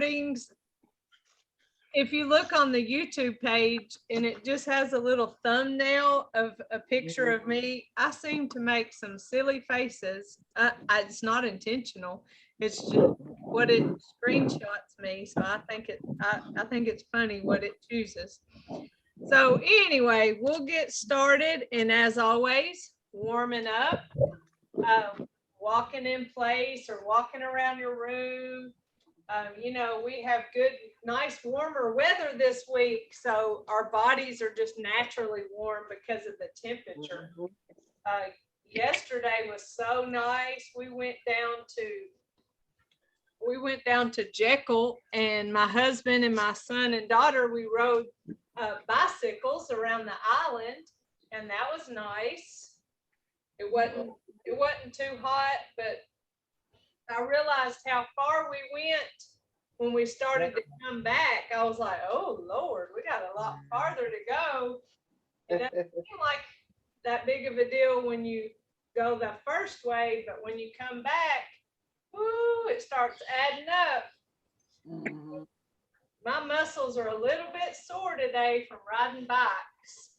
recordings, if you look on the YouTube page and it just has a little thumbnail of a picture of me, I seem to make some silly faces. It's not intentional. It's just what it screenshots me. So I think it's funny what it chooses. So anyway, we'll get started. And as always, warming up, walking in place or walking around your room. You know, we have good, nice, warmer weather this week. So our bodies are just naturally warm because of the temperature. Yesterday was so nice. We went down to Jekyll, and my husband and my son and daughter, we rode bicycles around the island, and that was nice. It wasn't too hot, but I realized how far we went when we started to come back. I was like, oh Lord, we got a lot farther to go. It doesn't seem like that big of a deal when you go the first way, but when you come back, whoo, it starts adding up. My muscles are a little bit sore today from riding bikes.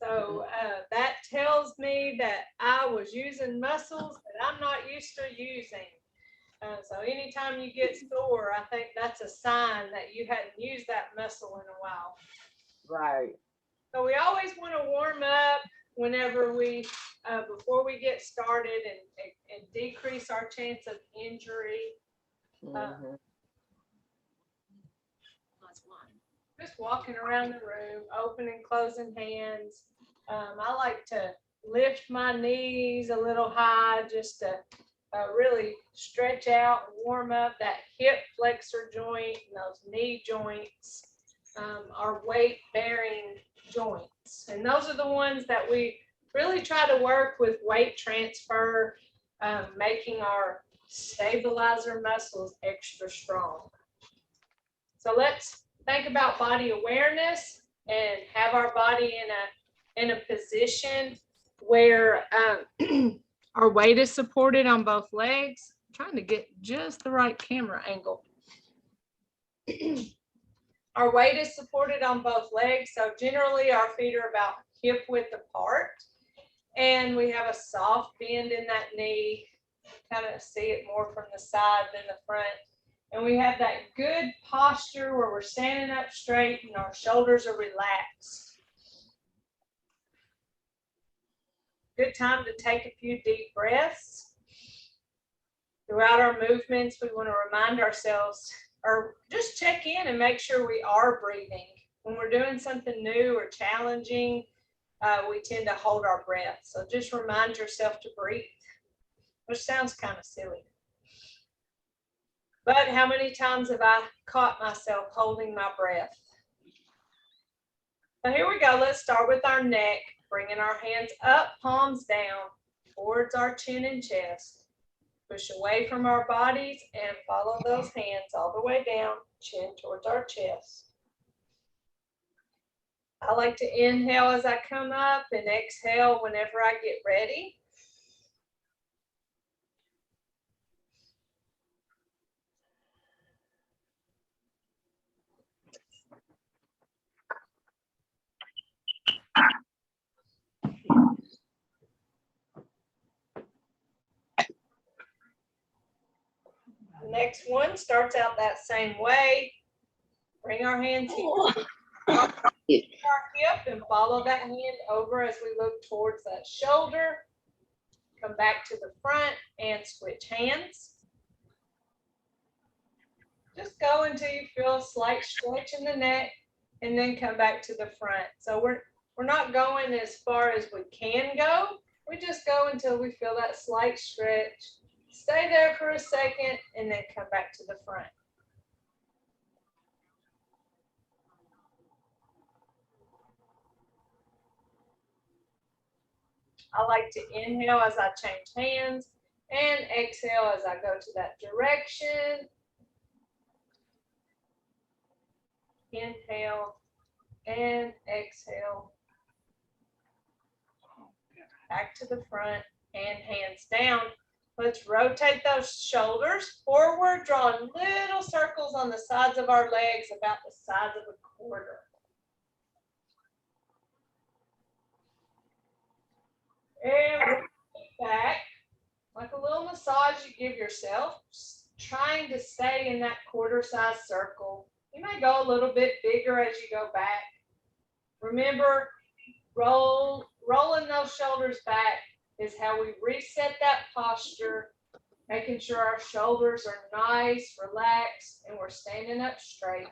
So that tells me that I was using muscles that I'm not used to using. So anytime you get sore, I think that's a sign that you hadn't used that muscle in a while. Right. So we always want to warm up whenever we, before we get started and decrease our chance of injury. Just walking around the room, opening, closing hands. I like to lift my knees a little high just to really stretch out and warm up that hip flexor joint and those knee joints, our weight bearing joints. And those are the ones that we really try to work with weight transfer, making our stabilizer muscles extra strong. So let's think about body awareness and have our body in a position where our weight is supported on both legs. I'm trying to get just the right camera angle. Our weight is supported on both legs. So generally our feet are about hip width apart. And we have a soft bend in that knee. Kind of see it more from the side than the front. And we have that good posture where we're standing up straight and our shoulders are relaxed. Good time to take a few deep breaths. Throughout our movements, we want to remind ourselves or just check in and make sure we are breathing. When we're doing something new or challenging, we tend to hold our breath. So just remind yourself to breathe, which sounds kind of silly. But how many times have I caught myself holding my breath? So here we go. Let's start with our neck, bringing our hands up, palms down, towards our chin and chest. Push away from our bodies and follow those hands all the way down, chin towards our chest. I like to inhale as I come up and exhale whenever I get ready. The next one starts out that same way. Bring our hands here. Our hip and follow that hand over as we look towards that shoulder. Come back to the front and switch hands. Just go until you feel a slight stretch in the neck and then come back to the front. So we're not going as far as we can go. We just go until we feel that slight stretch. Stay there for a second and then come back to the front. I like to inhale as I change hands and exhale as I go to that direction. Inhale and exhale. Back to the front and hands down. Let's rotate those shoulders forward, drawing little circles on the sides of our legs about the size of a quarter. And back, like a little massage you give yourself, trying to stay in that quarter-size circle. You may go a little bit bigger as you go back. Remember, rolling those shoulders back is how we reset that posture, making sure our shoulders are nice, relaxed, and we're standing up straight.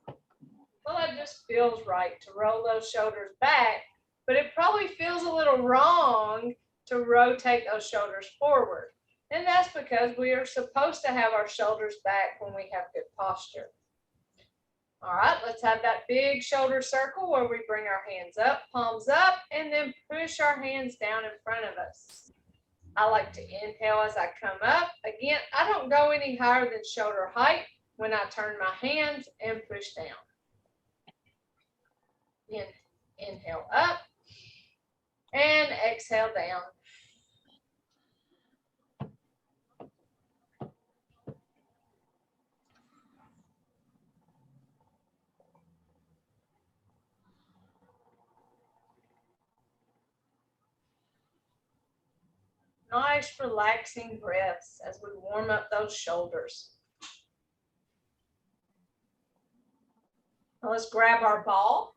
Well, that just feels right to roll those shoulders back, but it probably feels a little wrong to rotate those shoulders forward. And that's because we are supposed to have our shoulders back when we have good posture. All right, let's have that big shoulder circle where we bring our hands up, palms up, and then push our hands down in front of us. I like to inhale as I come up. Again, I don't go any higher than shoulder height when I turn my hands and push down. Inhale up and exhale down. Nice relaxing breaths as we warm up those shoulders. Now let's grab our ball.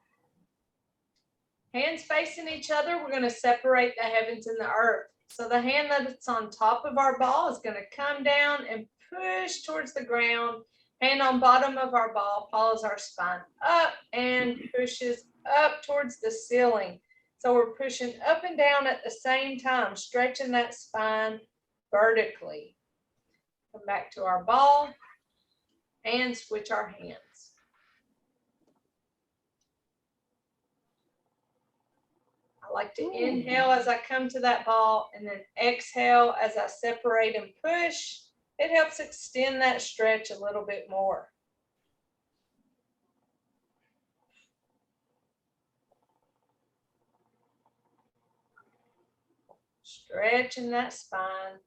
Hands facing each other, we're going to separate the heavens and the earth. So the hand that's on top of our ball is going to come down and push towards the ground. Hand on bottom of our ball follows our spine up and pushes up towards the ceiling. So we're pushing up and down at the same time, stretching that spine vertically. Come back to our ball and switch our hands. I like to inhale as I come to that ball and then exhale as I separate and push. It helps extend that stretch a little bit more. Stretching that spine.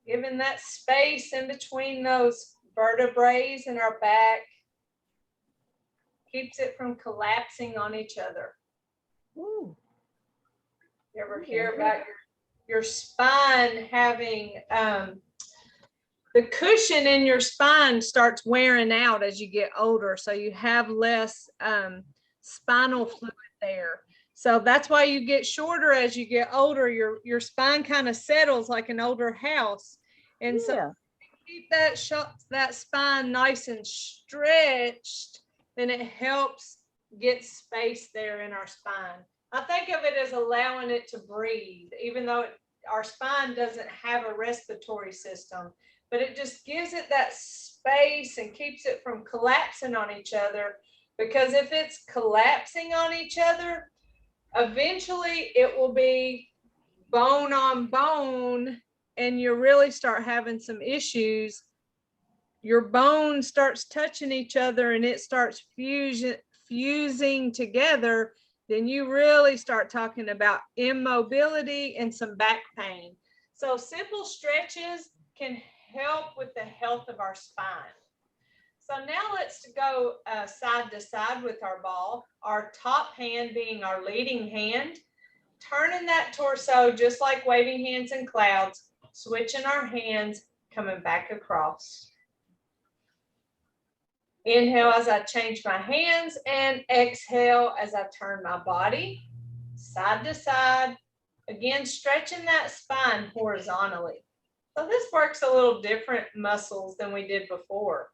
Giving that space in between those vertebrae in our back. Keeps it from collapsing on each other. Ooh. You ever hear about your spine having, the cushion in your spine starts wearing out as you get older. So you have less spinal fluid there. So that's why you get shorter as you get older. Your spine kind of settles like an older house. And so keep that spine nice and stretched, then it helps get space there in our spine. I think of it as allowing it to breathe, even though our spine doesn't have a respiratory system, but it just gives it that space and keeps it from collapsing on each other. Because if it's collapsing on each other, eventually it will be bone on bone and you really start having some issues. Your bone starts touching each other and it starts fusing together. Then you really start talking about immobility and some back pain. So simple stretches can help with the health of our spine. So now let's go side to side with our ball, our top hand being our leading hand, turning that torso just like waving hands in clouds, switching our hands, coming back across. Inhale as I change my hands and exhale as I turn my body side to side. Again, stretching that spine horizontally. So this works a little different muscles than we did before.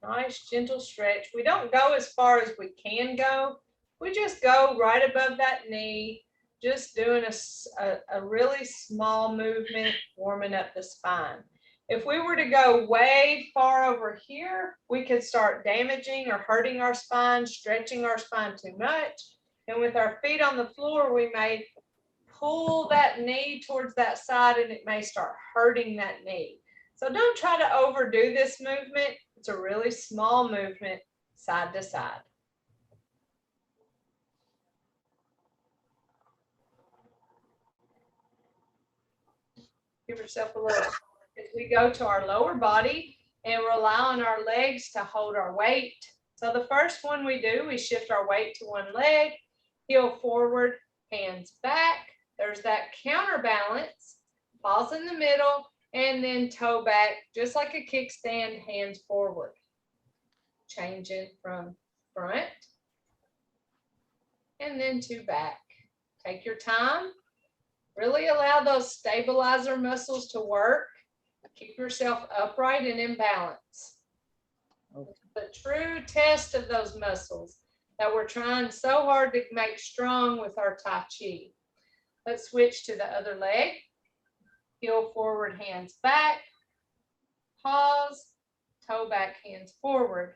Nice, gentle stretch. We don't go as far as we can go. We just go right above that knee, just doing a really small movement, warming up the spine. If we were to go way far over here, we could start damaging or hurting our spine, stretching our spine too much. And with our feet on the floor, we may pull that knee towards that side and it may start hurting that knee. So don't try to overdo this movement. It's a really small movement, side to side. Give yourself a little. As we go to our lower body and rely on our legs to hold our weight. So the first one we do, we shift our weight to one leg, heel forward, hands back. There's that counterbalance, pause in the middle, and then toe back, just like a kickstand, hands forward. Changing from front and then to back. Take your time. Really allow those stabilizer muscles to work. Keep yourself upright and in balance. The true test of those muscles that we're trying so hard to make strong with our Tai Chi. Let's switch to the other leg. Heel forward, hands back. Pause, toe back, hands forward.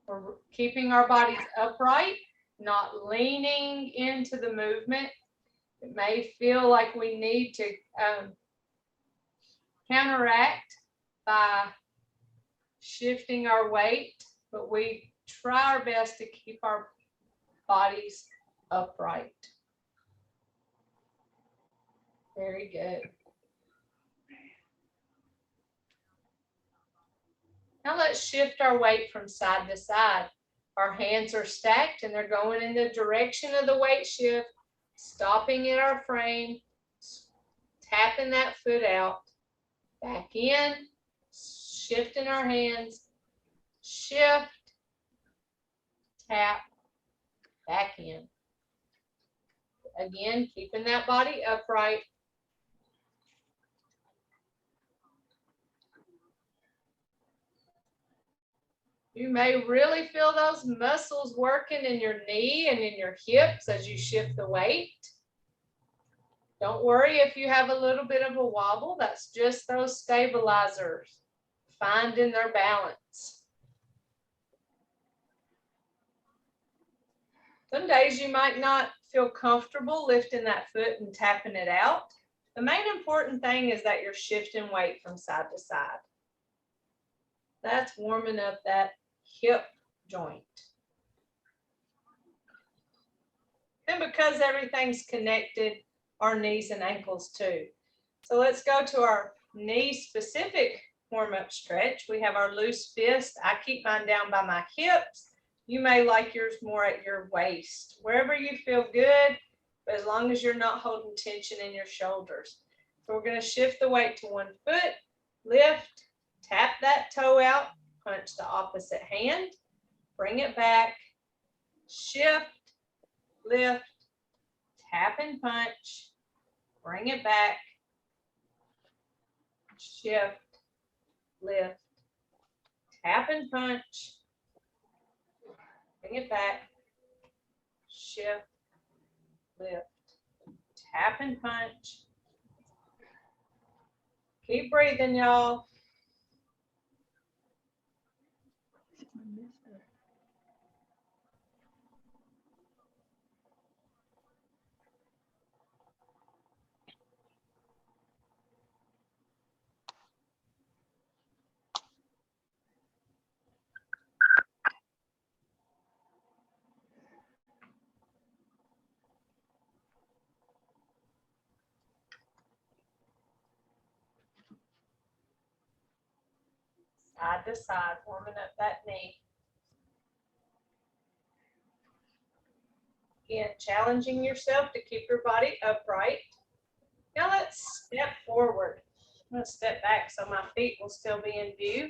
We're keeping our bodies upright, not leaning into the movement. It may feel like we need to counteract by shifting our weight, but we try our best to keep our bodies upright. Very good. Now let's shift our weight from side to side. Our hands are stacked and they're going in the direction of the weight shift, stopping at our frame, tapping that foot out, back in, shifting our hands, shift, tap, back in. Again, keeping that body upright. You may really feel those muscles working in your knee and in your hips as you shift the weight. Don't worry if you have a little bit of a wobble. That's just those stabilizers finding their balance. Some days you might not feel comfortable lifting that foot and tapping it out. The main important thing is that you're shifting weight from side to side. That's warming up that hip joint. And because everything's connected, our knees and ankles too. So let's go to our knee specific warm-up stretch. We have our loose fist. I keep mine down by my hips. You may like yours more at your waist, wherever you feel good, but as long as you're not holding tension in your shoulders. So we're going to shift the weight to one foot, lift, tap that toe out, punch the opposite hand, bring it back, shift, lift, tap and punch, bring it back, shift, lift, tap and punch, bring it back, shift, lift, tap and punch. Keep breathing, y'all. Side to side, warming up that knee. Again, challenging yourself to keep your body upright. Now let's step forward. I'm going to step back so my feet will still be in view.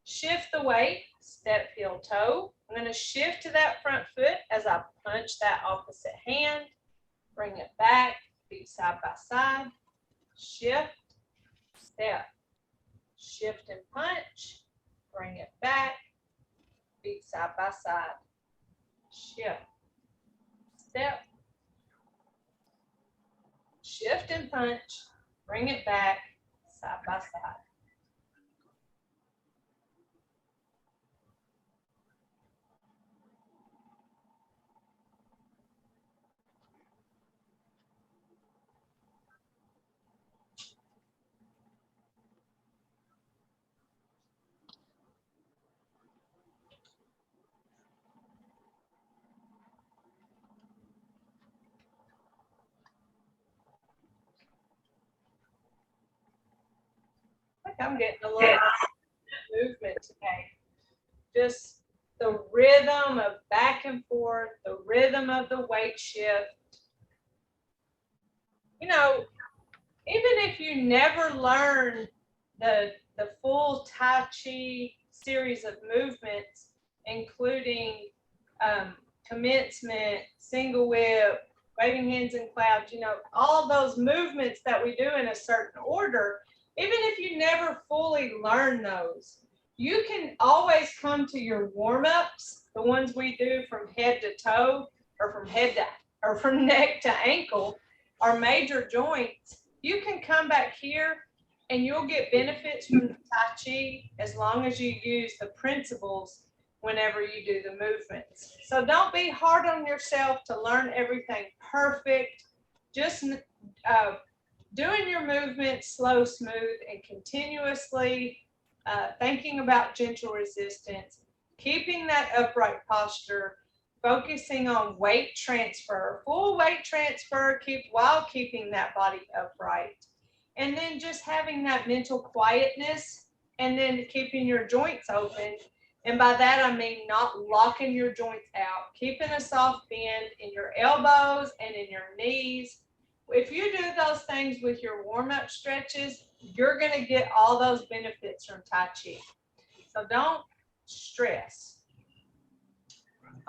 Shift the weight, step, heel, toe. I'm going to shift to that front foot as I punch that opposite hand. Bring it back, feet side by side. Shift, step, shift and punch. Bring it back, feet side by side. Shift, step, shift and punch. Bring it back, side by side. I'm getting a little movement today. Just the rhythm of back and forth, the rhythm of the weight shift. You know, even if you never learn the full Tai Chi series of movements, including commencement, single whip, waving hands in clouds, you know, all those movements that we do in a certain order, even if you never fully learn those, you can always come to your warm-ups, the ones we do from head to toe, or from head to, or from neck to ankle, our major joints. You can come back here and you'll get benefits from the Tai Chi as long as you use the principles whenever you do the movements. So don't be hard on yourself to learn everything perfect. Just doing your movements slow, smooth, and continuously, thinking about gentle resistance, keeping that upright posture, focusing on weight transfer, full weight transfer, while keeping that body upright. And then just having that mental quietness, and then keeping your joints open. And by that, I mean not locking your joints out, keeping a soft bend in your elbows and in your knees. If you do those things with your warm-up stretches, you're going to get all those benefits from Tai Chi. So don't stress.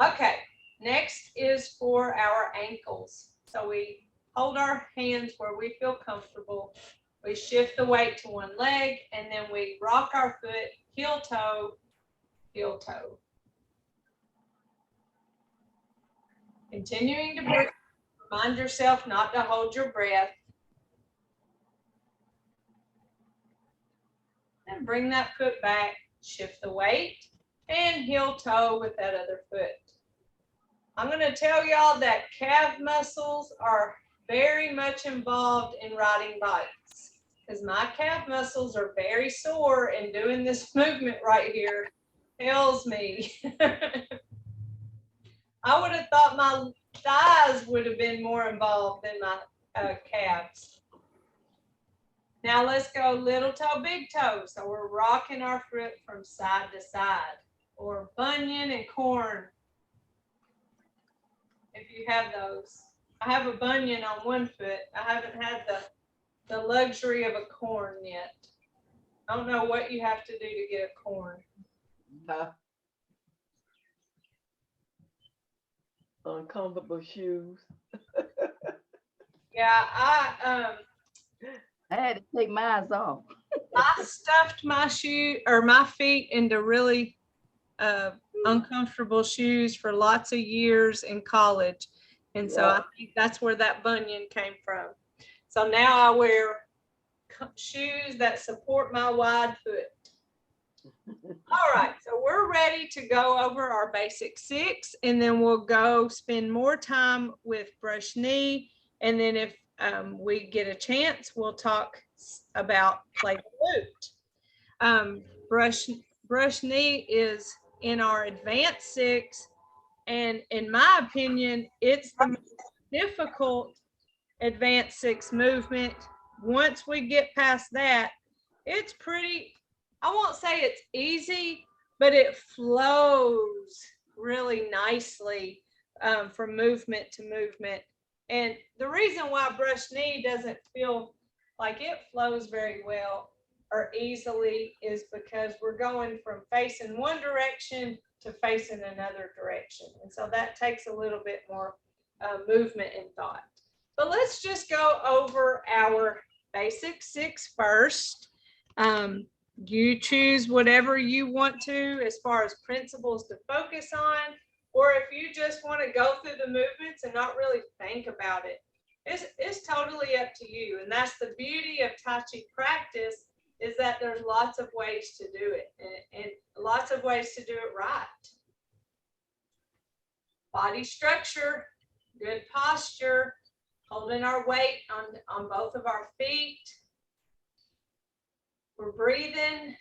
Okay, next is for our ankles. So we hold our hands where we feel comfortable. We shift the weight to one leg, and then we rock our foot heel toe, heel toe. Continuing to breathe. Remind yourself not to hold your breath. And bring that foot back, shift the weight, and heel toe with that other foot. I'm going to tell y'all that calf muscles are very much involved in riding bikes, because my calf muscles are very sore, and doing this movement right here tells me. I would have thought my thighs would have been more involved than my calves. Now let's go little toe, big toe. So we're rocking our foot from side to side, or bunion and corn, if you have those. I have a bunion on one foot. I haven't had the luxury of a corn yet. I don't know what you have to do to get a corn. Uncomfortable shoes. Yeah, I had to take mine off. I stuffed my my feet into really uncomfortable shoes for lots of years in college. And so I think that's where that bunion came from. So now I wear shoes that support my wide foot. All right, so we're ready to go over our basic 6, and then we'll go spend more time with brush knee. And then if we get a chance, we'll talk about play glute. Brush knee is in our advanced 6, and in my opinion, it's the most difficult advanced 6 movement. Once we get past that, it's pretty, I won't say it's easy, but it flows really nicely from movement to movement. And the reason why brush knee doesn't feel like it flows very well or easily is because we're going from facing one direction to facing another direction. And so that takes a little bit more movement and thought. But let's just go over our basic 6 first. You choose whatever you want to as far as principles to focus on, or if you just want to go through the movements and not really think about it, it's totally up to you. And that's the beauty of Tai Chi practice, is that there's lots of ways to do it, and lots of ways to do it right. Body structure, good posture, holding our weight on both of our feet. We're breathing,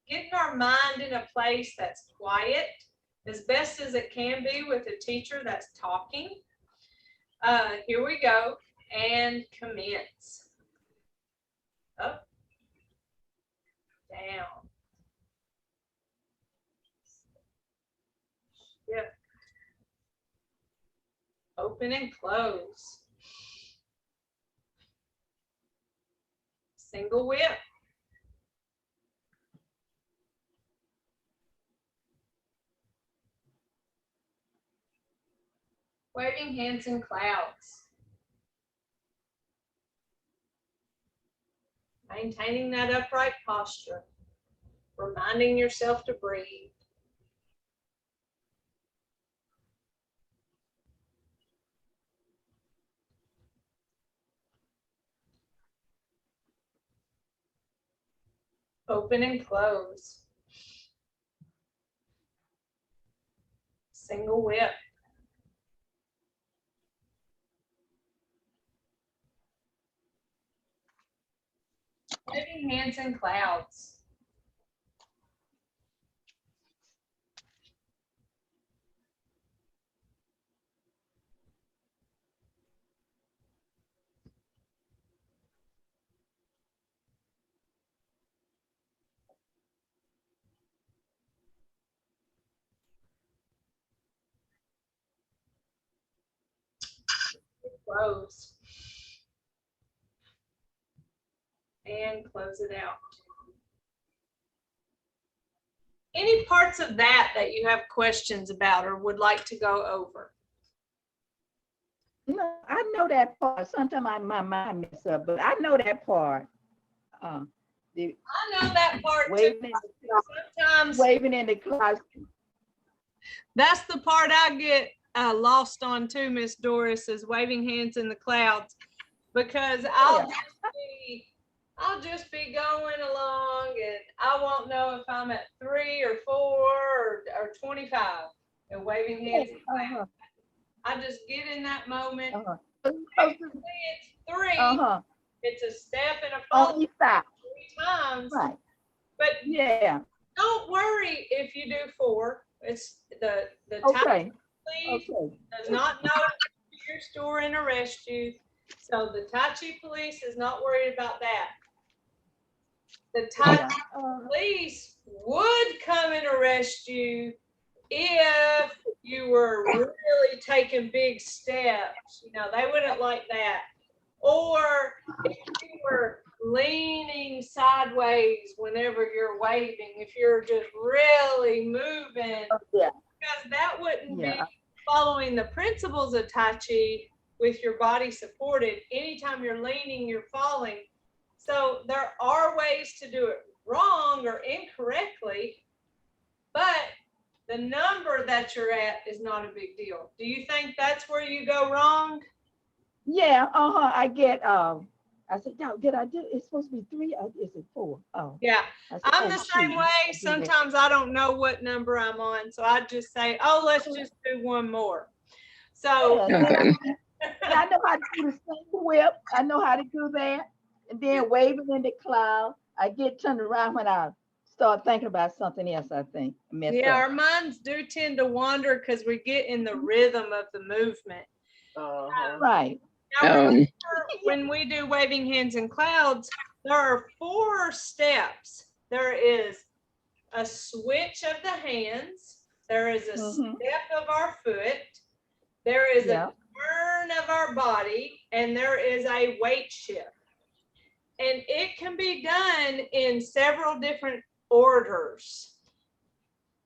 getting our mind in a place that's quiet as best as it can be with a teacher that's talking. Here we go, and commence. up, down, shift, open and close, single whip, waving hands in clouds, maintaining that upright posture, reminding yourself to breathe. Open and close. Single whip. Waving hands in clouds. Close. And close it out. Any parts of that you have questions about or would like to go over? No, I know that part. Sometimes my mind mess up, but I know that part. I know that part too. Sometimes Waving in the clouds. that's the part I get lost on too, Miss Doris, is waving hands in the clouds, because I'll just be going along and I won't know if I'm at 3 or 4 or 25 and waving hands in the clouds. I just get in that moment. It's 3. It's a step and a fall 3 times. Right. But yeah, don't worry if you do 4. It's the okay. Police does not know your store and arrest you. So the Tai Chi police is not worried about that. The Tai Chi police would come and arrest you if you were really taking big steps. You know, they wouldn't like that. Or if you were leaning sideways whenever you're waving, if you're just really moving, because that wouldn't be following the principles of Tai Chi with your body supported. Anytime you're leaning, you're falling. So there are ways to do it wrong or incorrectly, but the number that you're at is not a big deal. Do you think that's where you go wrong? Yeah, I get, I said, no, did I do, it's supposed to be 3, or is it 4? Oh. Yeah, said, I'm the same way. Sometimes I don't know what number I'm on, so I just say, oh, let's just do one more. So I know how to do the same whip. I know how to do that. And then waving in the cloud. I get turned around when I start thinking about something else, I think. Yeah, our minds do tend to wander because we get in the rhythm of the movement. Right. Now, remember, when we do waving hands in clouds, there are 4 steps. There is a switch of the hands. There is a step of our foot. There is a turn of our body, and there is a weight shift. And it can be done in several different orders.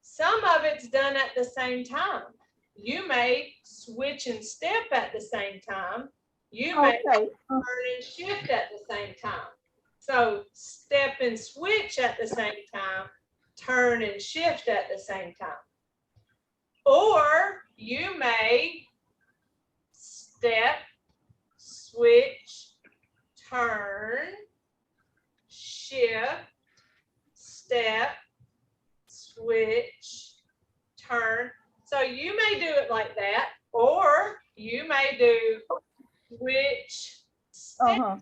Some of it's done at the same time. You may switch and step at the same time. You may turn and shift at the same time. So step and switch at the same time, turn and shift at the same time. Or you may step, switch, turn, shift, step, switch, turn. So you may do it like that, or you may do switch, step,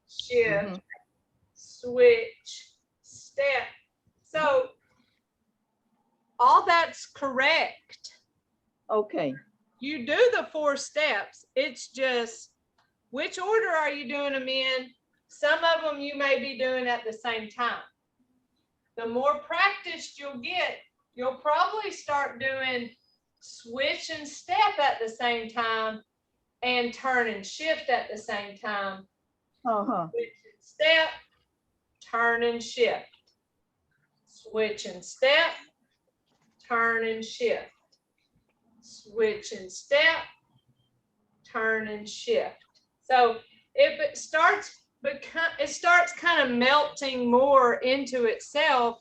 shift, switch, step. So all that's correct. Okay. You do the 4 steps. It's just which order are you doing them in? Some of them you may be doing at the same time. The more practiced you'll get, you'll probably start doing switch and step at the same time and turn and shift at the same time. Switch and step, turn and shift. Switch and step, turn and shift. Switch and step, turn and shift. So it starts kind of melting more into itself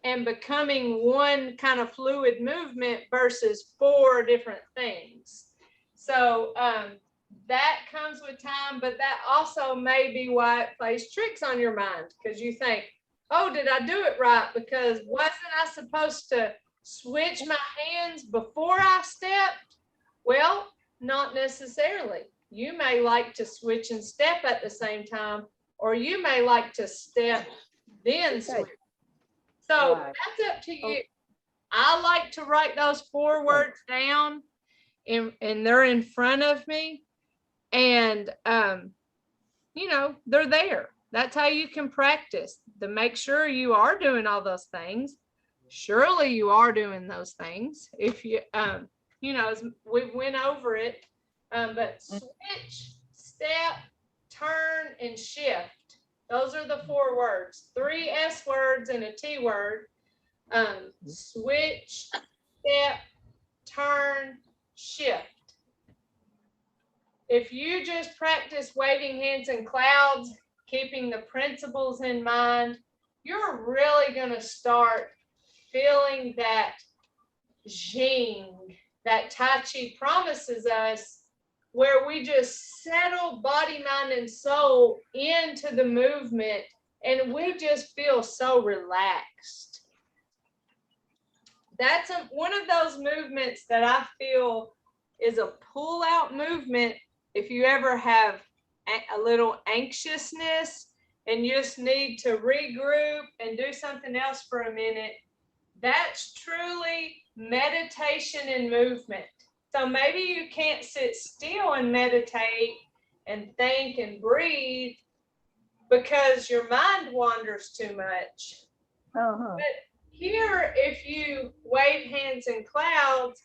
and becoming one kind of fluid movement versus 4 different things. So that comes with time, but that also may be why it plays tricks on your mind, because you think, oh, did I do it right? Because wasn't I supposed to switch my hands before I stepped? Well, not necessarily. You may like to switch and step at the same time, or you may like to step, then switch. So that's up to you. I like to write those 4 words down, and they're in front of me. And, you know, they're there. That's how you can practice to make sure you are doing all those things. Surely you are doing those things. If you, you know, we went over it, but switch, step, turn, and shift. Those are the 4 words, 3 S words and a T word. Switch, step, turn, shift. If you just practice waving hands in clouds, keeping the principles in mind, you're really going to start feeling that Jing that Tai Chi promises us, where we just settle body, mind, and soul into the movement, and we just feel so relaxed. That's one of those movements that I feel is a pull-out movement. If you ever have a little anxiousness and you just need to regroup and do something else for a minute, that's truly meditation and movement. So maybe you can't sit still and meditate and think and breathe because your mind wanders too much. But here, if you wave hands in clouds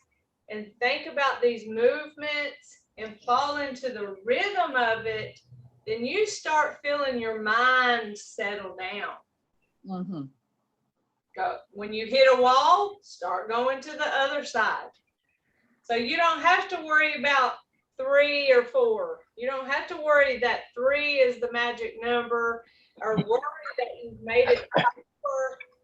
and think about these movements and fall into the rhythm of it, then you start feeling your mind settle down. Go. When you hit a wall, start going to the other side. So you don't have to worry about 3 or 4. You don't have to worry that 3 is the magic number, or worry that you've made it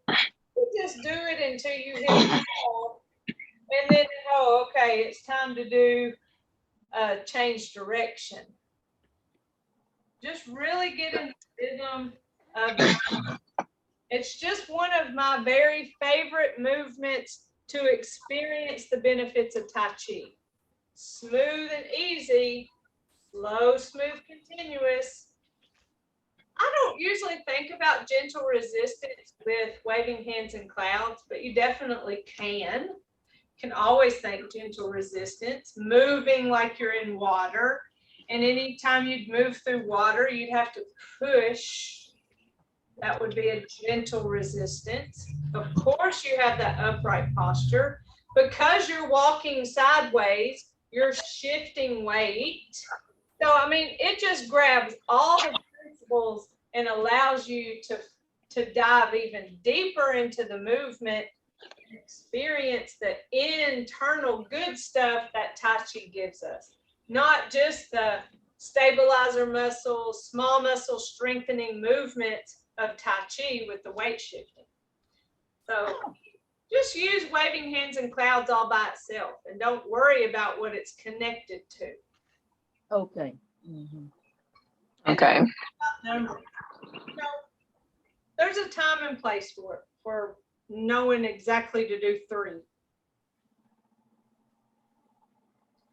4. You just do it until you hit a wall, and then, oh, okay, it's time to do change direction. Just really get in the rhythm of it. It's just one of my very favorite movements to experience the benefits of Tai Chi. Smooth and easy, slow, smooth, continuous. I don't usually think about gentle resistance with waving hands in clouds, but you definitely can. You can always think gentle resistance, moving like you're in water. And anytime you'd move through water, you'd have to push. That would be a gentle resistance. Of course, you have that upright posture. Because you're walking sideways, you're shifting weight. So, I mean, it just grabs all the principles and allows you to dive even deeper into the movement and experience the internal good stuff that Tai Chi gives us. Not just the stabilizer muscles, small muscle strengthening movements of Tai Chi with the weight shifting. So just use waving hands in clouds all by itself and don't worry about what it's connected to. Okay. Okay. There's a time and place for it, for knowing exactly to do 3.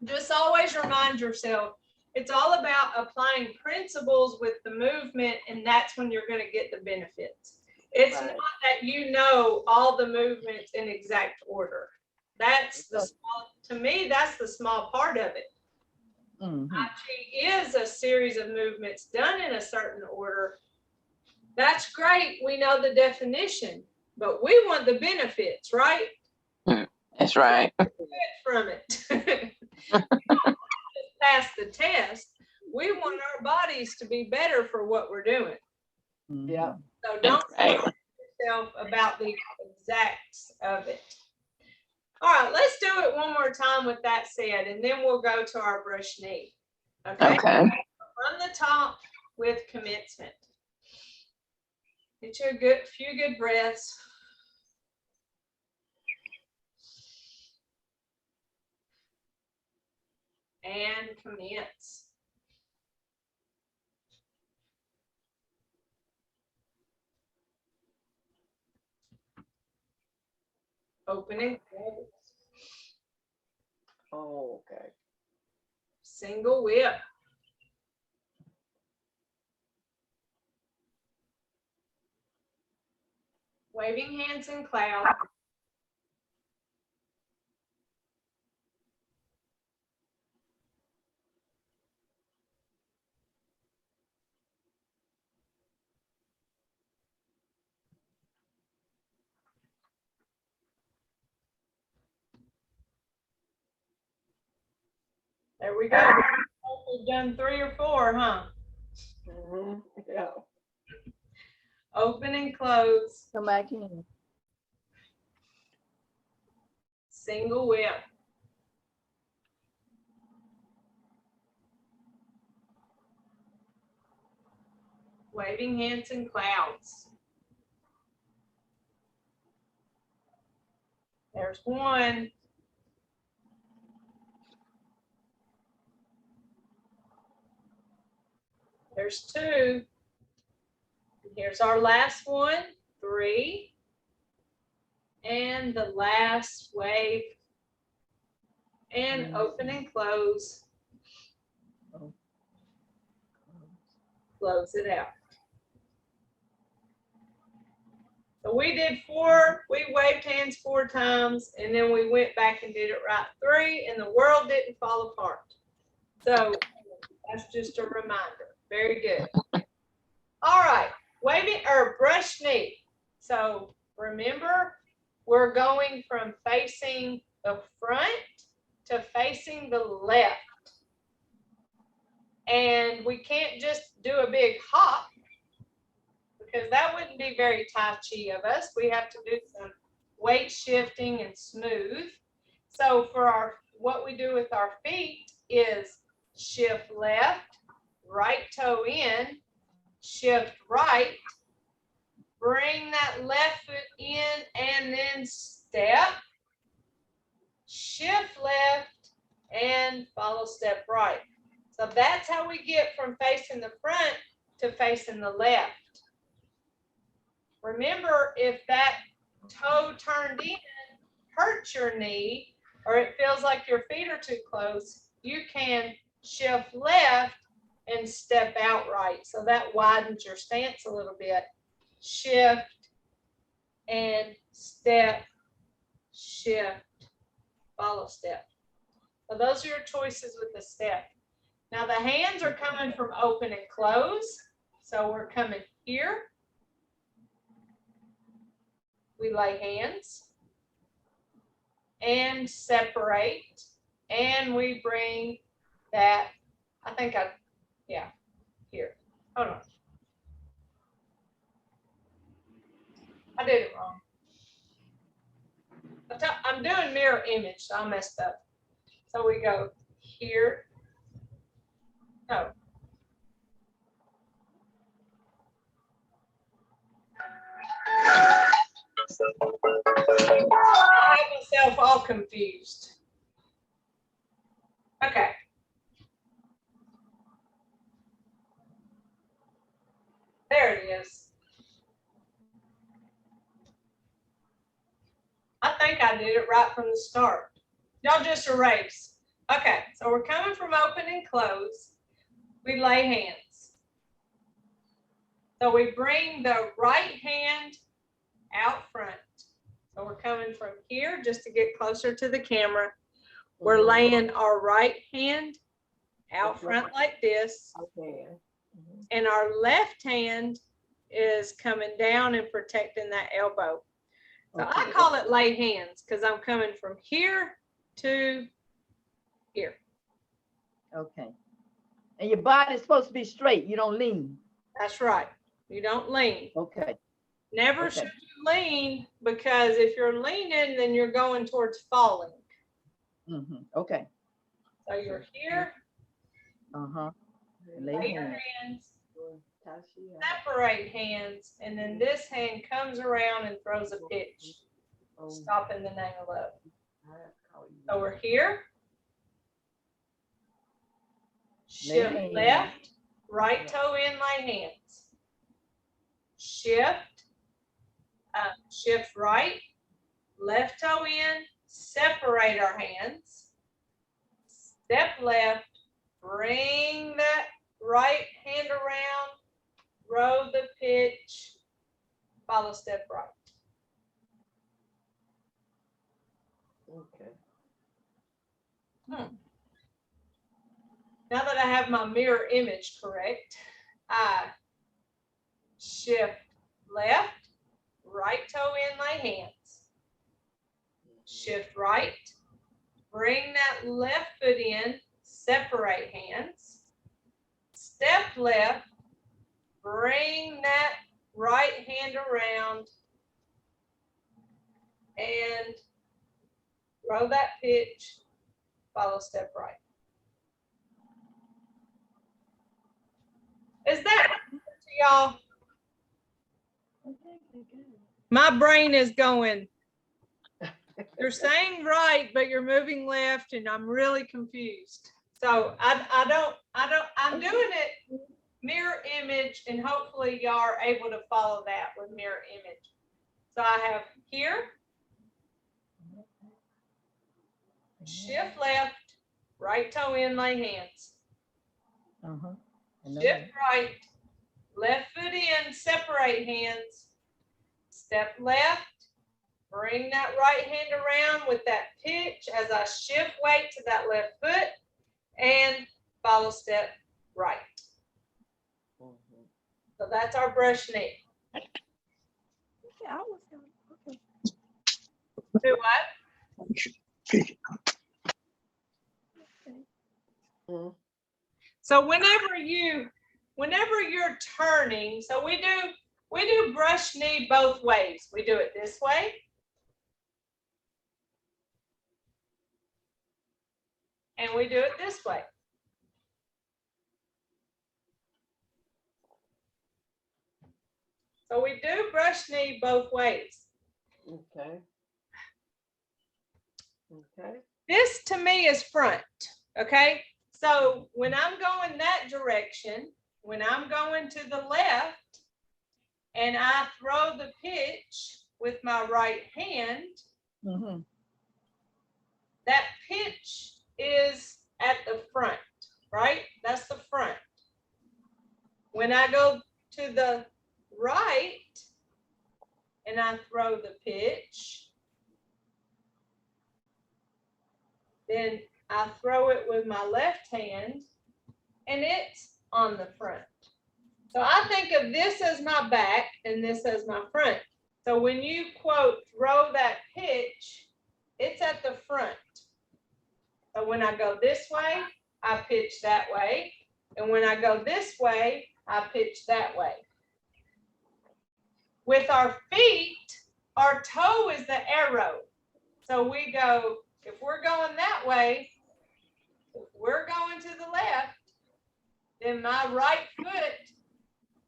Just always remind yourself, it's all about applying principles with the movement, and that's when you're going to get the benefits. It's not that you know all the movements in exact order. That's the small, to me, that's the small part of it. Mhm. Tai Chi is a series of movements done in a certain order. That's great. We know the definition, but we want the benefits, right? That's right. From it. Pass the test. We want our bodies to be better for what we're doing. Yeah. So don't Right. worry yourself about the exacts of it. All right, let's do it one more time with that said, and then we'll go to our brush knee. Okay. Okay. From the top with commencement. Get you a few good breaths. And commence. Open and close. Oh, okay. Single whip. Waving hands in cloud. There we go. We've done 3 or 4, huh? Yeah. Open and close. Come back in. Single whip. Waving hands in clouds. There's 1. There's 2. Here's our last one, 3. And the last wave. And open and close. Close it out. So we did 4, we waved hands 4 times, and then we went back and did it right 3, and the world didn't fall apart. So that's just a reminder. Very good. All right, waving or brush knee. So remember, we're going from facing the front to facing the left. And we can't just do a big hop, because that wouldn't be very Tai Chi of us. We have to do some weight shifting and smooth. So for what we do with our feet is shift left, right toe in, shift right, bring that left foot in, and then step, shift left, and follow step right. So that's how we get from facing the front to facing the left. Remember, if that toe turned in hurts your knee, or it feels like your feet are too close, you can shift left and step out right. So that widens your stance a little bit. Shift and step, shift, follow step. So those are your choices with the step. Now the hands are coming from open and close. So we're coming here. We lay hands and separate, and we bring that, here. Hold on. I did it wrong. I'm doing mirror image, so I messed up. So we go here. No. I have myself all confused. Okay. There it is. I think I did it right from the start. Y'all just erase. Okay, so we're coming from open and close. We lay hands. So we bring the right hand out front. So we're coming from here just to get closer to the camera. We're laying our right hand out front like this. Okay. And our left hand is coming down and protecting that elbow. So I Okay. call it lay hands because I'm coming from here to here. Okay. And your body's supposed to be straight. You don't lean. That's right. You don't lean. Okay. Never Okay. should you lean, because if you're leaning, then you're going towards falling. Okay. So you're here, Uh-huh. lay Lay your hands. hands, separate hands, and then this hand comes around and throws a pitch, stopping the nail up. So we're here. Shift hands. left, right toe in, lay hands. Shift, shift right, left toe in, separate our hands. Step left, bring that right hand around, throw the pitch, follow step right. Okay. Now that I have my mirror image correct, I shift left, right toe in, lay hands. Shift right, bring that left foot in, separate hands. Step left, bring that right hand around and throw that pitch, follow step right. Is that clear to y'all? My brain is going, you're saying right, but you're moving left, and I'm really confused. So I'm doing it mirror image, and hopefully y'all are able to follow that with mirror image. So I have here, shift left, right toe in, lay hands. Shift right, left foot in, separate hands. Step left, bring that right hand around with that pitch as I shift weight to that left foot and follow step right. So that's our brush knee. Do what? So whenever you're turning, so we do brush knee both ways. We do it this way. And we do it this way. So we do brush knee both ways. Okay. Okay. This to me is front, okay? So when I'm going that direction, when I'm going to the left and I throw the pitch with my right hand, that pitch is at the front, right? That's the front. When I go to the right and I throw the pitch, then I throw it with my left hand and it's on the front. So I think of this as my back and this as my front. So when you quote, throw that pitch, it's at the front. So when I go this way, I pitch that way. And when I go this way, I pitch that way. With our feet, our toe is the arrow. So we go, if we're going that way, if we're going to the left, then my right foot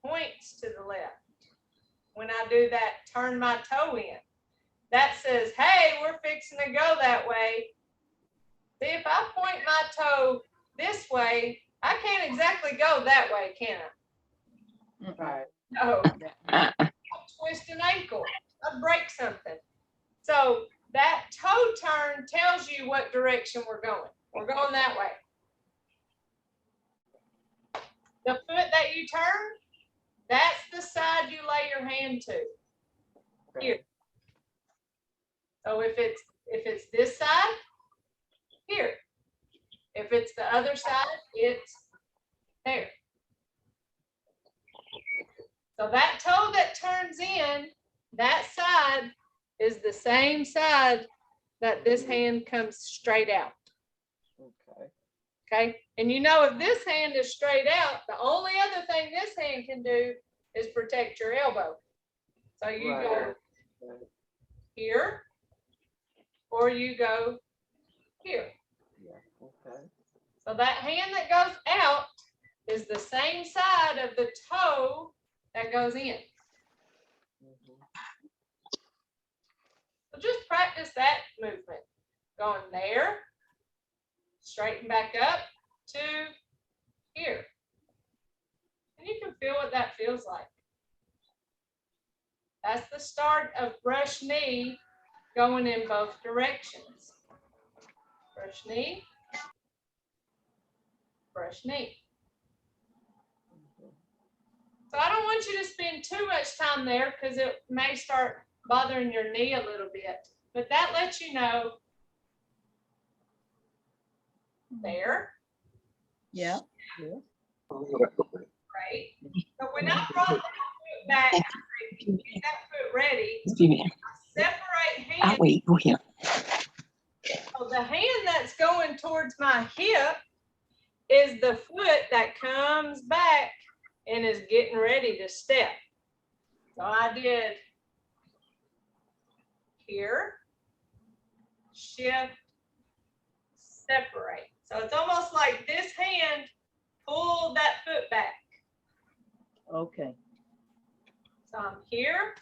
points to the left. When I do that, turn my toe in. That says, hey, we're fixing to go that way. See, if I point my toe this way, I can't exactly go that way, can I? Right. No. I'll twist an ankle. I'll break something. So that toe turn tells you what direction we're going. We're going that way. The foot that you turn, that's the side you lay your hand to. Here. So if it's this side, here. If it's the other side, it's there. So that toe that turns in, that side is the same side that this hand comes straight out. Okay. Okay, and you know, if this hand is straight out, the only other thing this hand can do is protect your elbow. So you Right. go here, or you go here. Yeah. Okay. So that hand that goes out is the same side of the toe that goes in. Mhm. So just practice that movement. Going there, straighten back up to here. And you can feel what that feels like. That's the start of brush knee going in both directions. Brush knee, brush knee. So I don't want you to spend too much time there because it may start bothering your knee a little bit. But that lets you know there. Yeah. Right. So when I brought that foot back, I say, get that foot ready. Separate I'll hands. wait. Go here. So the hand that's going towards my hip is the foot that comes back and is getting ready to step. So I did here, shift, separate. So it's almost like this hand pulled that foot back. Okay. So I'm here,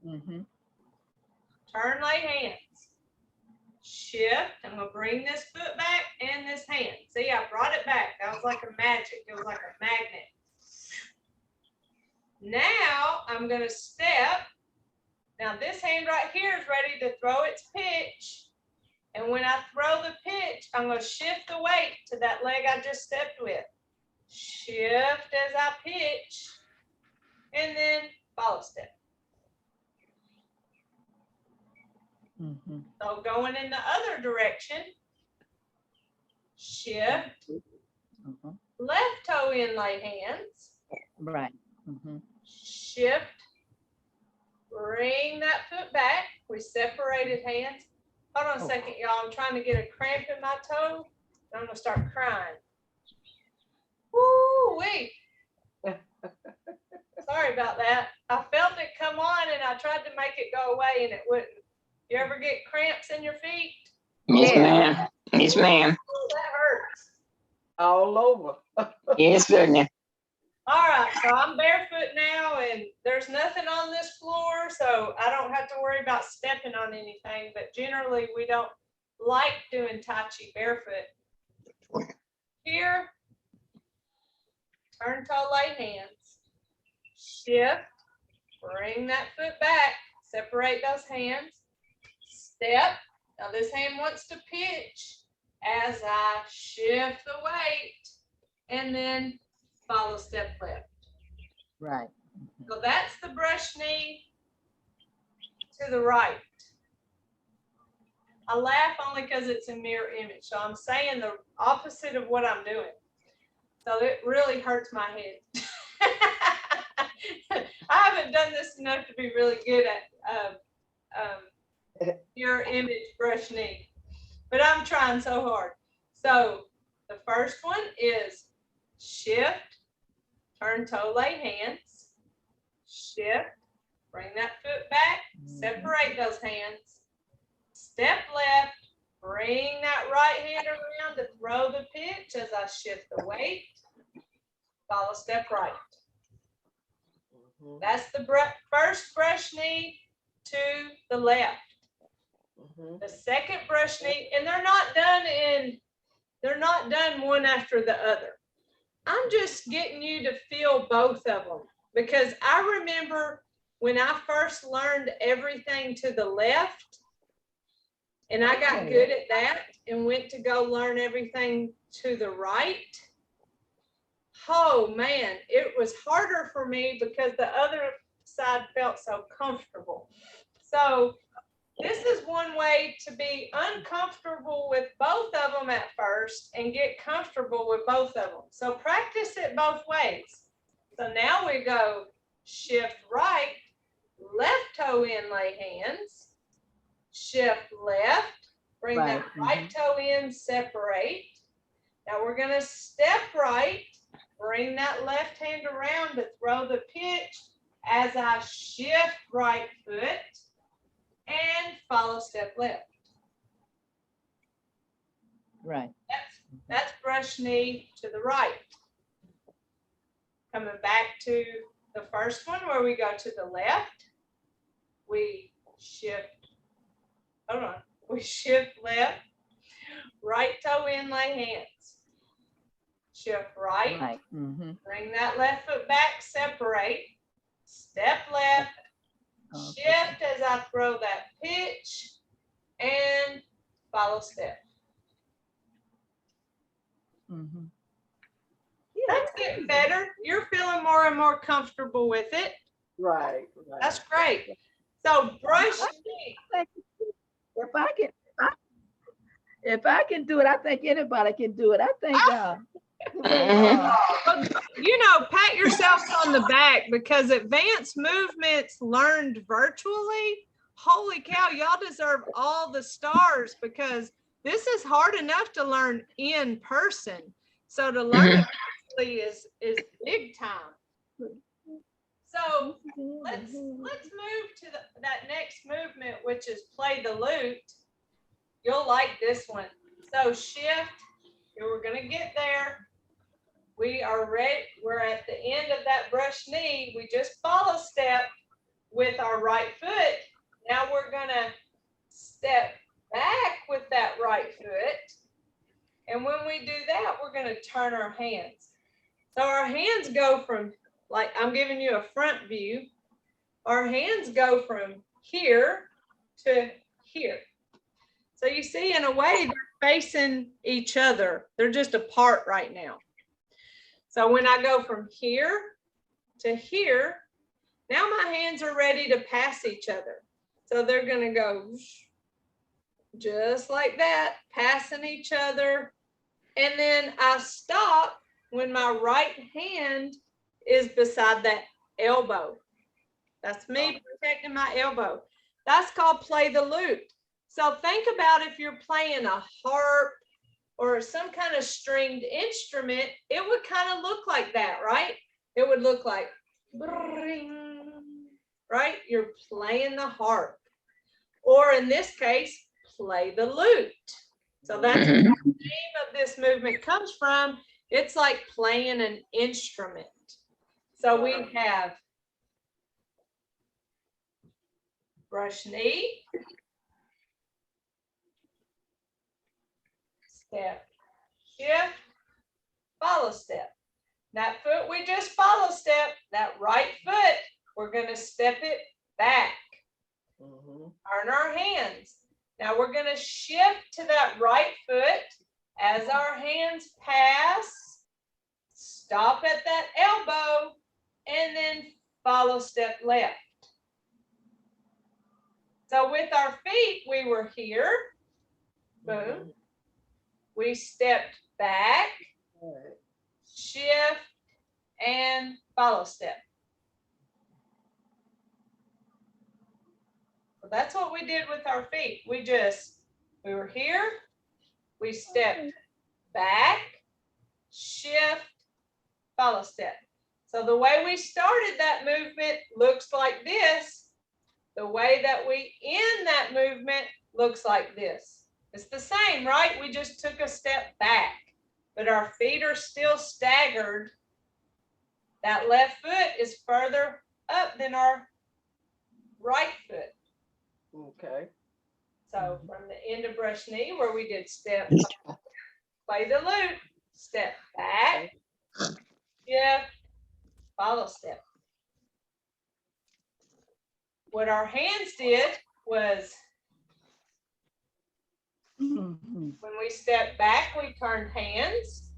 Mm-hmm. turn lay hands, shift. I'm gonna bring this foot back and this hand. See, I brought it back. That was like a magic. It was like a magnet. Now I'm gonna step. Now this hand right here is ready to throw its pitch. And when I throw the pitch, I'm gonna shift the weight to that leg I just stepped with. Shift as I pitch, and then follow step. Mm-hmm. So going in the other direction, shift, Mm-hmm. left toe in lay hands, Right. Mm-hmm. shift, bring that foot back. We separated hands. Hold on a second, y'all. I'm trying to get a cramp in my toe. I'm gonna start crying. Woo-wee. Sorry about that. I felt it come on and I tried to make it go away and it wouldn't. You ever get cramps in your feet? Yes, Yeah. ma'am. Yes, ma'am. Ooh, that hurts. All over. Yes, certainly. All right, so I'm barefoot now and there's nothing on this floor, so I don't have to worry about stepping on anything, but generally we don't like doing Tai Chi barefoot. Here, turn toe lay hands, shift, bring that foot back, separate those hands, step. Now this hand wants to pitch as I shift the weight and then follow step left. Right. So that's the brush knee to the right. I laugh only because it's a mirror image. So I'm saying the opposite of what I'm doing. So it really hurts my head. I haven't done this enough to be really good at mirror image brush knee, but I'm trying so hard. So the first one is shift, turn toe lay hands, shift, bring that foot back, separate those hands, step left, bring that right hand around to throw the pitch as I shift the weight, follow step right. Mhm. That's the first brush knee to the left. Mhm. The second brush knee, and they're not done one after the other. I'm just getting you to feel both of them because I remember when I first learned everything to the left and I got good at that and went to go learn everything to the right. Oh man, it was harder for me because the other side felt so comfortable. So this is one way to be uncomfortable with both of them at first and get comfortable with both of them. So practice it both ways. So now we go shift right, left toe in, lay hands, shift left, bring that right toe in, separate. Now we're going to step right, bring that left hand around to throw the pitch as I shift right foot and follow step left. Right. That's brush knee to the right. Coming back to the first one where we go to the left, we shift, hold on, we shift left, right toe in, lay hands. Shift right, Right. bring that left foot back, separate, step left, shift as I throw that pitch, and follow step. That's getting better. You're feeling more and more comfortable with it. Right. That's great. So brush knee. If I can do it, I think anybody can do it. I think You know, pat yourselves on the back because advanced movements learned virtually. Holy cow, y'all deserve all the stars because this is hard enough to learn in person. So to learn it virtually is big time. So let's move to that next movement, which is play the lute. You'll like this one. So shift, we're gonna get there. We are ready. We're at the end of that brush knee. We just follow step with our right foot. Now we're gonna step back with that right foot. And when we do that, we're gonna turn our hands. So our hands go from, like I'm giving you a front view. Our hands go from here to here. So you see, in a way, they're facing each other. They're just apart right now. So when I go from here to here, now my hands are ready to pass each other. So they're going to go just like that, passing each other. And then I stop when my right hand is beside that elbow. That's me protecting my elbow. That's called play the lute. So think about if you're playing a harp or some kind of stringed instrument, it would kind of look like that, right? It would look like, right? You're playing the harp. Or in this case, play the lute. So that's where the name of this movement comes from. It's like playing an instrument. So we have brush knee, step, shift, follow step. That foot we just follow step, that right foot, we're going to step it back. Turn our hands. Now we're going to shift to that right foot as our hands pass, stop at that elbow, and then follow step left. So with our feet, we were here. Boom. We stepped back, shift, and follow step. So that's what we did with our feet. We were here, we stepped back, shift, follow step. So the way we started that movement looks like this. The way that we end that movement looks like this. It's the same, right? We just took a step back, but our feet are still staggered. That left foot is further up than our right foot. Okay. So from the end of brush knee where we did step, play the lute, step back, shift, follow step. What our hands did was when we stepped back, we turned hands,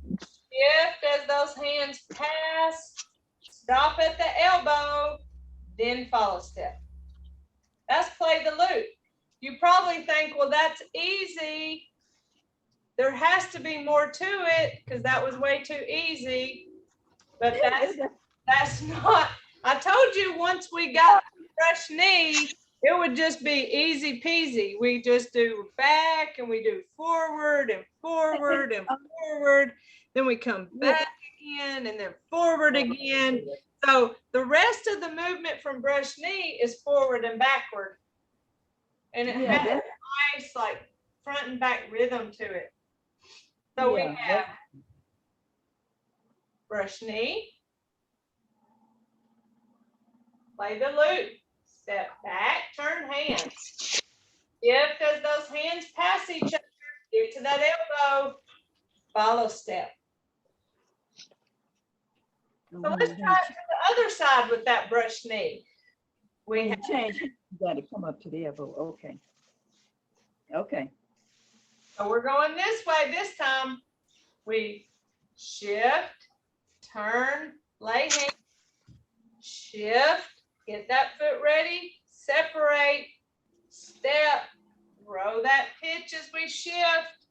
shift as those hands pass, stop at the elbow, then follow step. That's play the lute. you probably think, well, that's easy. There has to be more to it because that was way too easy. But that's not, I told you once we got brush knee, it would just be easy peasy. We just do back and we do forward and forward and forward. Then we come back again and then forward again. So the rest of the movement from brush knee is forward and backward. And it has a nice like front and back rhythm to it. So we have brush knee, play the loop, step back, turn hands. Shift as those hands pass each other, get to that elbow, follow step. So let's try it to the other side with that brush knee. We have change. You got to come up to the elbow. Okay. Okay. So we're going this way this time. We shift, turn, lay hand, shift, get that foot ready, separate, step, row that pitch as we shift,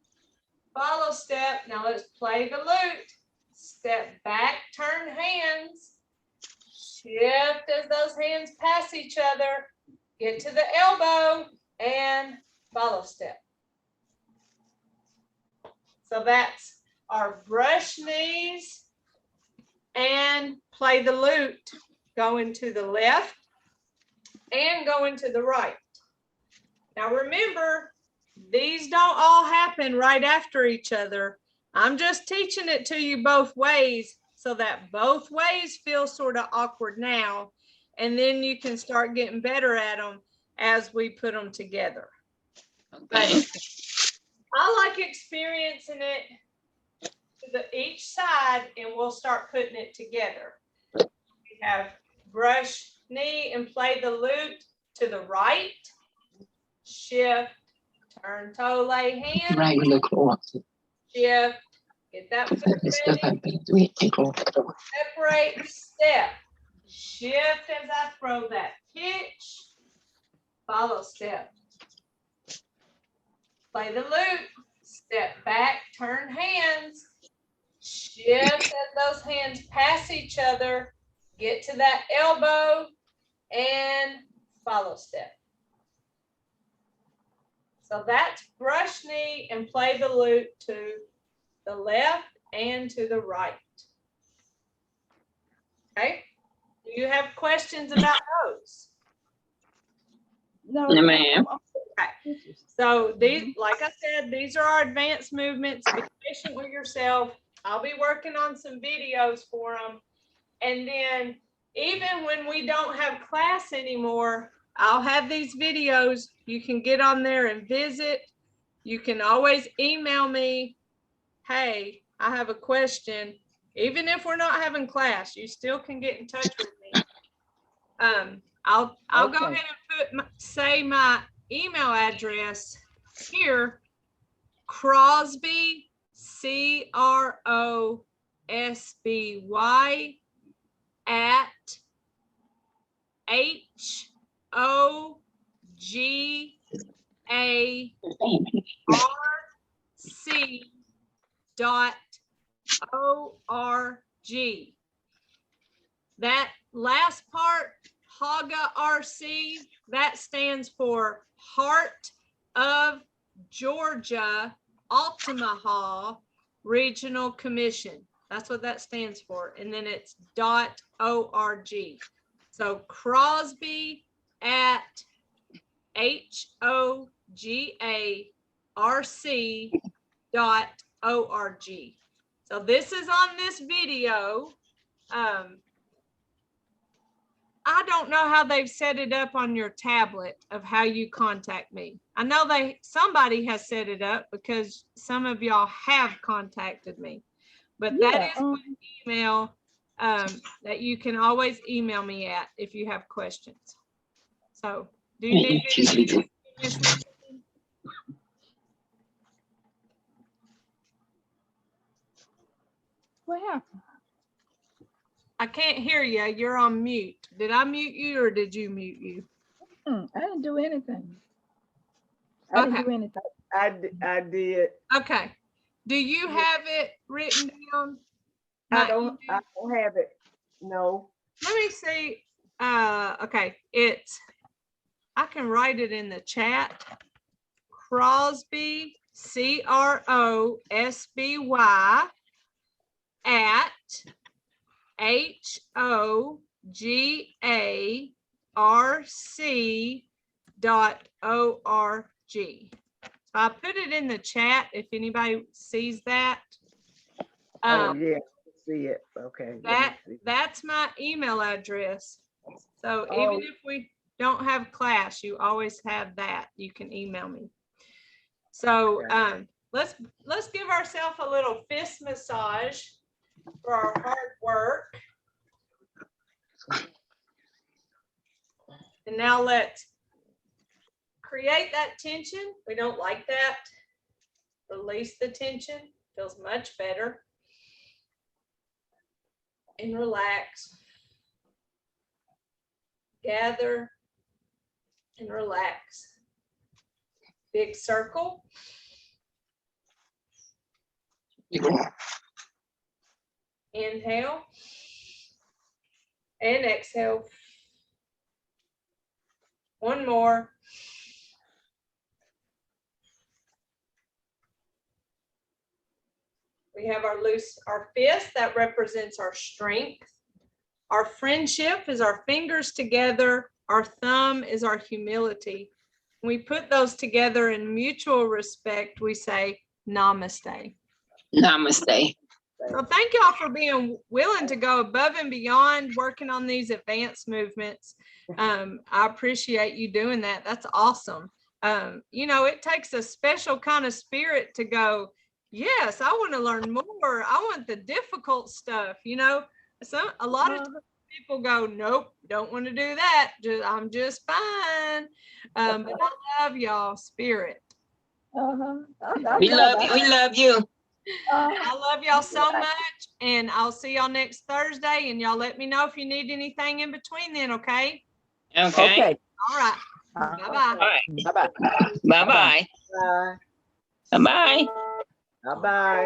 follow step. Now let's play the lute. Step back, turn hands, shift as those hands pass each other, get to the elbow and follow step. So that's our brush knees and play the lute, going to the left and going to the right. Now remember, these don't all happen right after each other. I'm just teaching it to you both ways so that both ways feel sort of awkward now, and then you can start getting better at them as we put them together. But I like experiencing it to each side, and we'll start putting it together. We have brush knee and play the lute to the right, shift, turn toe, lay hand, Right, look awesome. shift, get that foot ready, separate, step, shift as I throw that pitch, follow step. Play the loop, step back, turn hands, shift as those hands pass each other, get to that elbow and follow step. So that's brush knee and play the loop to the left and to the right. Okay, do you have questions about those? No, ma'am. Okay. So these, like I said, these are our advanced movements. Be patient with yourself. I'll be working on some videos for them. And then even when we don't have class anymore, I'll have these videos. You can get on there and visit. You can always email me, hey, I have a question. Even if we're not having class, you still can get in touch with me. I'll go ahead and say my email address here, Crosby, CROSBY at HOGARC.org. That last part, HOGA RC, that stands for Heart of Georgia Altamaha Regional Commission. That's what that stands for. And then it's .org. So Crosby at HOGARC.org. So this is on this video. I don't know how they've set it up on your tablet of how you contact me. I know somebody has set it up because some of y'all have contacted me, but that is my email that you can always email me at if you have questions. So do you need me to? What happened? I can't hear you. You're on mute. Did I mute you or did you mute you? I didn't do anything. I didn't Okay. do anything. I did. Okay. Do you have it written down? I My don't email? have it. No. Let me see. Okay. I can write it in the chat. Crosby, CROSBY at HOGARC.org. So I put it in the chat if anybody sees that. Oh, yeah. See it. Okay. let me see. That's my email address. So Oh. even if we don't have class, you always have that. You can email me. So let's give ourselves a little fist massage for our hard work. And now let's create that tension. We don't like that. Release the tension. Feels much better. And relax. Gather and relax. Big circle. Inhale and exhale. One more. We have our fist that represents our strength. Our friendship is our fingers together. Our thumb is our humility. When we put those together in mutual respect, we say namaste. Namaste. So thank y'all for being willing to go above and beyond working on these advanced movements. I appreciate you doing that. That's awesome. You know, it takes a special kind of spirit to go, yes, I want to learn more. I want the difficult stuff, you know. A lot of people go, nope, don't want to do that. I'm just fine. But I love y'all spirit. We love you. We love you. I love y'all so much, and I'll see y'all next Thursday, and y'all let me know if you need anything in between then, okay? Okay. All right. All Bye-bye. right. Bye-bye. Bye-bye. Bye. Bye-bye. Bye-bye.